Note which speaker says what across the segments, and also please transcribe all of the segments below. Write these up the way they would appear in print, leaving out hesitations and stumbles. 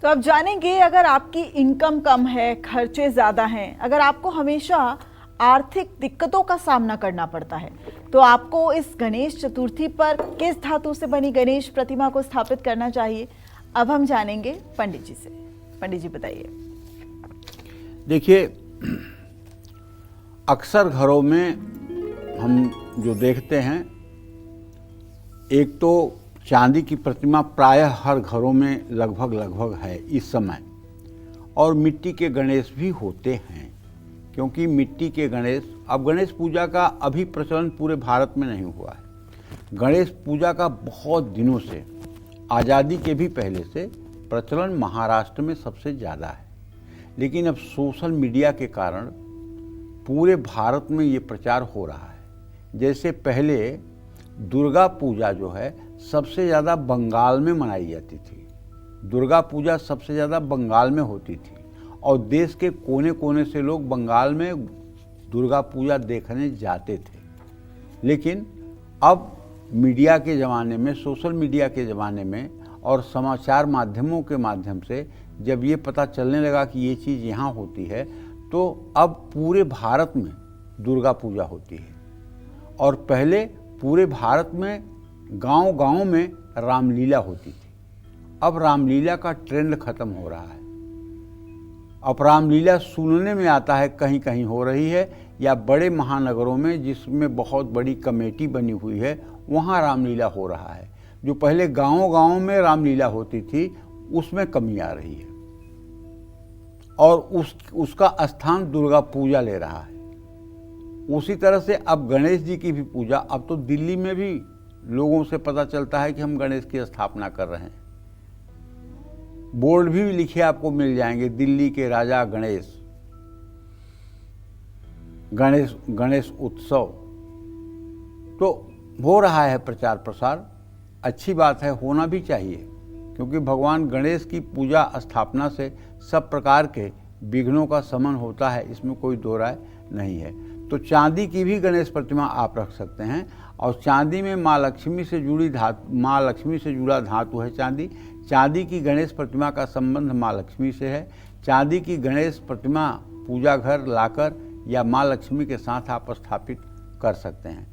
Speaker 1: तो अब जानेंगे, अगर आपकी इनकम कम है, खर्चे ज़्यादा हैं, अगर आपको हमेशा आर्थिक दिक्कतों का सामना करना पड़ता है, तो आपको इस गणेश चतुर्थी पर किस धातु से बनी गणेश प्रतिमा को स्थापित करना चाहिए। अब हम जानेंगे पंडित जी से। पंडित जी बताइए।
Speaker 2: देखिए, अक्सर घरों में हम जो देखते हैं, एक तो चांदी की प्रतिमा प्रायः हर घरों में लगभग है इस समय, और मिट्टी के गणेश भी होते हैं, क्योंकि मिट्टी के गणेश, अब गणेश पूजा का अभी प्रचलन पूरे भारत में नहीं हुआ है। गणेश पूजा का बहुत दिनों से, आज़ादी के भी पहले से प्रचलन महाराष्ट्र में सबसे ज़्यादा है, लेकिन अब सोशल मीडिया के कारण पूरे भारत में ये प्रचार हो रहा है। जैसे पहले दुर्गा पूजा जो है सबसे ज़्यादा बंगाल में मनाई जाती थी, दुर्गा पूजा सबसे ज़्यादा बंगाल में होती थी, और देश के कोने कोने से लोग बंगाल में दुर्गा पूजा देखने जाते थे। लेकिन अब मीडिया के ज़माने में, सोशल मीडिया के ज़माने में और समाचार माध्यमों के माध्यम से जब ये पता चलने लगा कि ये चीज़ यहाँ होती है, तो अब पूरे भारत में दुर्गा पूजा होती है। और पहले पूरे भारत में गांव-गांव में रामलीला होती थी। अब रामलीला का ट्रेंड खत्म हो रहा है। अब रामलीला सुनने में आता है कहीं कहीं हो रही है, या बड़े महानगरों में जिसमें बहुत बड़ी कमेटी बनी हुई है वहाँ रामलीला हो रहा है। जो पहले गांव-गांव में रामलीला होती थी उसमें कमी आ रही है, और उसका स्थान दुर्गा पूजा ले रहा है। उसी तरह से अब गणेश जी की भी पूजा, अब तो दिल्ली में भी लोगों से पता चलता है कि हम गणेश की स्थापना कर रहे हैं। बोर्ड भी लिखे आपको मिल जाएंगे, दिल्ली के राजा गणेश, गणेश उत्सव। तो हो रहा है प्रचार प्रसार, अच्छी बात है, होना भी चाहिए, क्योंकि भगवान गणेश की पूजा स्थापना से सब प्रकार के विघ्नों का शमन होता है, इसमें कोई दो राय नहीं है। तो चांदी की भी गणेश प्रतिमा आप रख सकते हैं, और चांदी में माँ लक्ष्मी से जुड़ा धातु है चांदी। चांदी की गणेश प्रतिमा का संबंध माँ लक्ष्मी से है। चांदी की गणेश प्रतिमा पूजा घर लाकर या माँ लक्ष्मी के साथ आप स्थापित कर सकते हैं।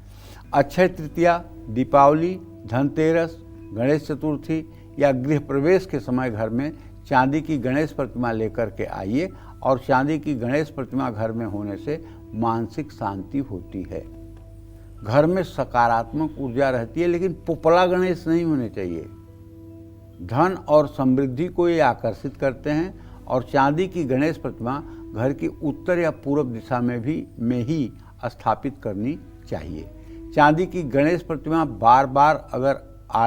Speaker 2: अक्षय तृतीया, दीपावली, धनतेरस, गणेश चतुर्थी या गृह प्रवेश के समय घर में चांदी की गणेश प्रतिमा लेकर के आइए, और चांदी की गणेश प्रतिमा घर में होने से मानसिक शांति होती है, घर में सकारात्मक ऊर्जा रहती है। लेकिन पुपला गणेश नहीं होने चाहिए। धन और समृद्धि को ये आकर्षित करते हैं, और चांदी की गणेश प्रतिमा घर की उत्तर या पूर्व दिशा में ही स्थापित करनी चाहिए। चांदी की गणेश प्रतिमा बार बार अगर आ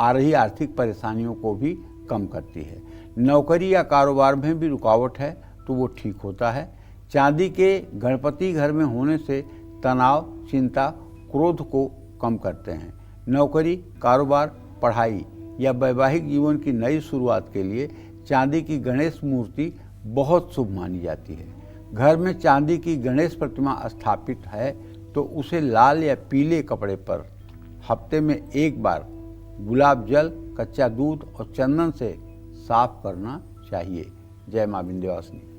Speaker 2: रही आर्थिक परेशानियों को भी कम करती है। नौकरी या कारोबार में भी रुकावट है तो वो ठीक होता है। चांदी के गणपति घर में होने से तनाव, चिंता, क्रोध को कम करते हैं। नौकरी, कारोबार, पढ़ाई या वैवाहिक जीवन की नई शुरुआत के लिए चांदी की गणेश मूर्ति बहुत शुभ मानी जाती है। घर में चांदी की गणेश प्रतिमा स्थापित है तो उसे लाल या पीले कपड़े पर हफ्ते में एक बार गुलाब जल, कच्चा दूध और चंदन से साफ करना चाहिए। जय मां विंध्यवासिनी।